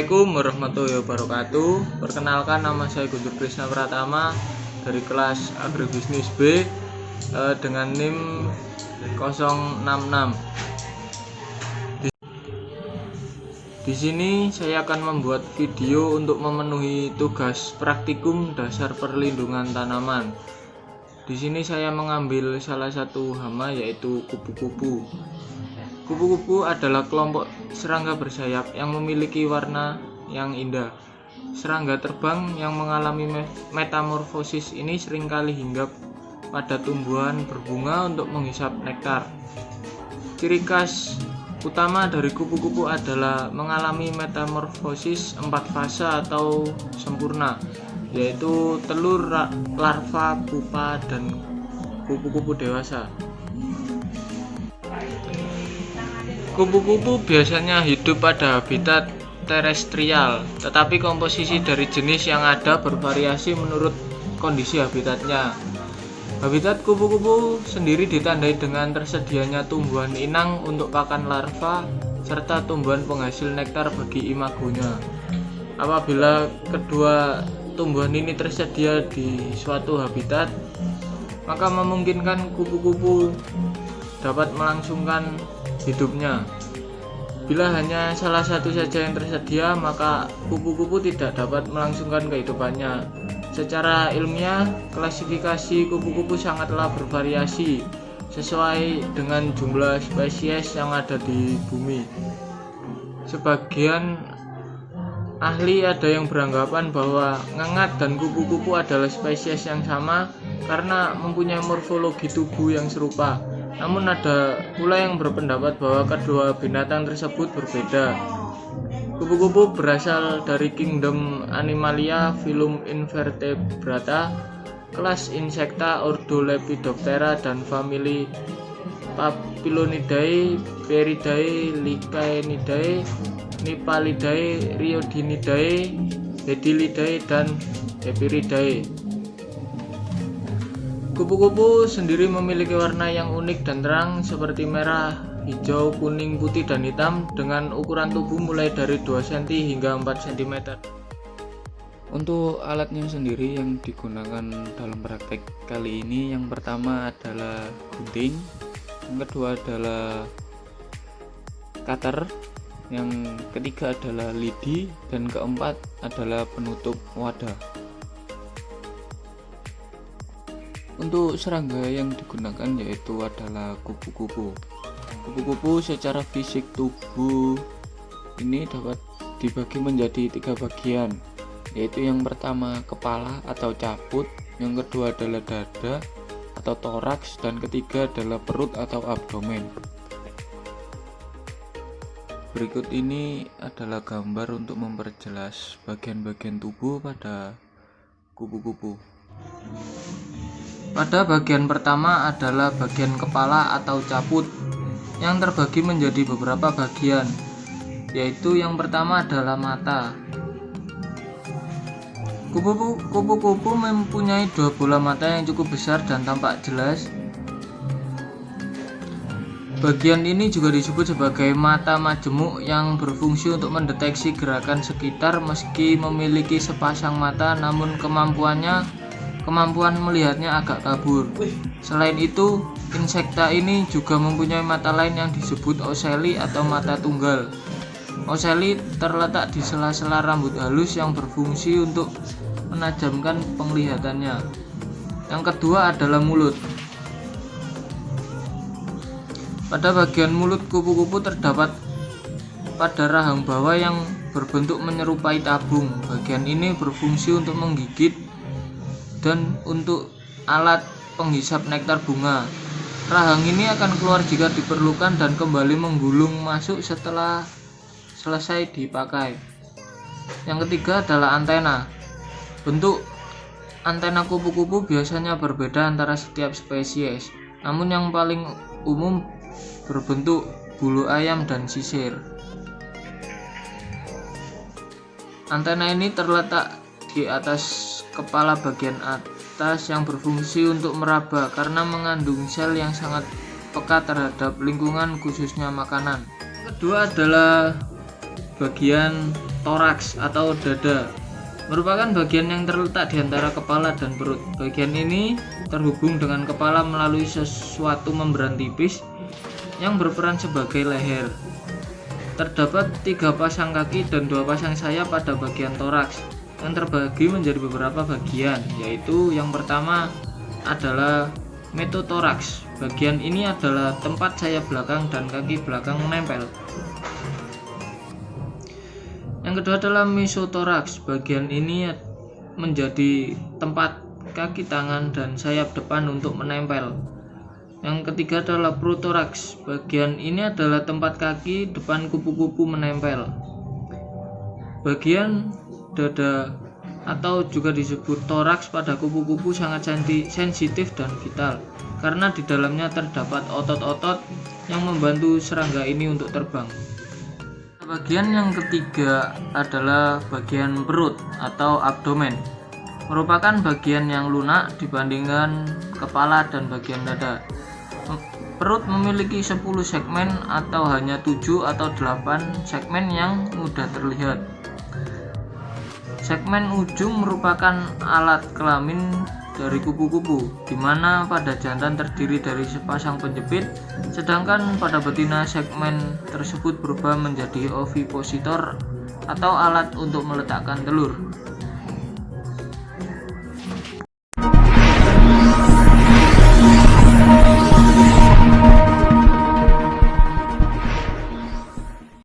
Assalamualaikum warahmatullahi wabarakatuh. Perkenalkan, nama saya Guntur Krisna Pratama dari kelas Agribisnis B dengan NIM 066. Di sini saya akan membuat video untuk memenuhi tugas praktikum dasar perlindungan tanaman. Di sini saya mengambil salah satu hama, yaitu kupu-kupu. Kupu-kupu adalah kelompok serangga bersayap yang memiliki warna yang indah. Serangga terbang yang mengalami metamorfosis ini seringkali hinggap pada tumbuhan berbunga untuk menghisap nektar. Ciri khas utama dari kupu-kupu adalah mengalami metamorfosis 4 fase atau sempurna, yaitu telur, larva, pupa, dan kupu-kupu dewasa. Kupu-kupu biasanya hidup pada habitat terestrial, tetapi komposisi dari jenis yang ada bervariasi menurut kondisi habitatnya. Habitat kupu-kupu sendiri ditandai dengan tersedianya tumbuhan inang untuk pakan larva, serta tumbuhan penghasil nektar bagi imagonya. Apabila kedua tumbuhan ini tersedia di suatu habitat, maka memungkinkan kupu-kupu dapat melangsungkan hidupnya. Bila hanya salah satu saja yang tersedia, maka kupu-kupu tidak dapat melangsungkan kehidupannya. Secara ilmiah, klasifikasi kupu-kupu sangatlah bervariasi sesuai dengan jumlah spesies yang ada di bumi. Sebagian ahli ada yang beranggapan bahwa ngangad dan kupu-kupu adalah spesies yang sama karena mempunyai morfologi tubuh yang serupa. Namun ada pula yang berpendapat bahwa kedua binatang tersebut berbeda. Kupu-kupu berasal dari kingdom Animalia, filum Invertebrata, kelas Insecta, ordo Lepidoptera, dan famili Papilonidae, Peridae, Lycaenidae, Nipalidae, Rhiodinidae, Hedilidae, dan Hepiridae. Kupu-kupu sendiri memiliki warna yang unik dan terang seperti merah, hijau, kuning, putih, dan hitam dengan ukuran tubuh mulai dari 2 cm hingga 4 cm. Untuk alatnya sendiri yang digunakan dalam praktek kali ini, yang pertama adalah gunting, yang kedua adalah cutter, yang ketiga adalah lidi, dan keempat adalah penutup wadah. Untuk serangga yang digunakan yaitu adalah kupu-kupu. Kupu-kupu secara fisik tubuh ini dapat dibagi menjadi 3 bagian, yaitu yang pertama kepala atau caput, yang kedua adalah dada atau toraks, dan ketiga adalah perut atau abdomen. Berikut ini adalah gambar untuk memperjelas bagian-bagian tubuh pada kupu-kupu. Pada bagian pertama adalah bagian kepala atau caput yang terbagi menjadi beberapa bagian, yaitu yang pertama adalah mata. Kupu-kupu mempunyai 2 bola mata yang cukup besar dan tampak jelas. Bagian ini juga disebut sebagai mata majemuk yang berfungsi untuk mendeteksi gerakan sekitar. Meski memiliki sepasang mata, namun kemampuan melihatnya agak kabur. Selain itu, insekta ini juga mempunyai mata lain yang disebut ocelli atau mata tunggal. Ocelli terletak di sela-sela rambut halus yang berfungsi untuk menajamkan penglihatannya. Yang kedua adalah mulut. Pada bagian mulut kupu-kupu terdapat pada rahang bawah yang berbentuk menyerupai tabung. Bagian ini berfungsi untuk menggigit dan untuk alat penghisap nektar bunga. Rahang ini akan keluar jika diperlukan dan kembali menggulung masuk setelah selesai dipakai. Yang ketiga adalah antena. Bentuk antena kupu-kupu biasanya berbeda antara setiap spesies, namun yang paling umum berbentuk bulu ayam dan sisir. Antena ini terletak di atas kepala bagian atas yang berfungsi untuk meraba karena mengandung sel yang sangat peka terhadap lingkungan, khususnya makanan. Kedua adalah bagian toraks atau dada, merupakan bagian yang terletak di antara kepala dan perut. Bagian ini terhubung dengan kepala melalui sesuatu membran tipis yang berperan sebagai leher. Terdapat 3 pasang kaki dan 2 pasang sayap pada bagian toraks yang terbagi menjadi beberapa bagian, yaitu yang pertama adalah metotoraks. Bagian ini adalah tempat sayap belakang dan kaki belakang menempel. Yang kedua adalah mesotoraks. Bagian ini menjadi tempat kaki, tangan, dan sayap depan untuk menempel. Yang ketiga adalah protoraks. Bagian ini adalah tempat kaki depan kupu-kupu menempel. Bagian dada atau juga disebut toraks pada kupu-kupu sangat sensitif dan vital karena di dalamnya terdapat otot-otot yang membantu serangga ini untuk terbang. Bagian yang ketiga adalah bagian perut atau abdomen. Merupakan bagian yang lunak dibandingkan kepala dan bagian dada. Perut memiliki 10 segmen atau hanya 7 atau 8 segmen yang mudah terlihat. Segmen ujung merupakan alat kelamin dari kupu-kupu, di mana pada jantan terdiri dari sepasang penjepit, sedangkan pada betina segmen tersebut berubah menjadi ovipositor atau alat untuk meletakkan telur.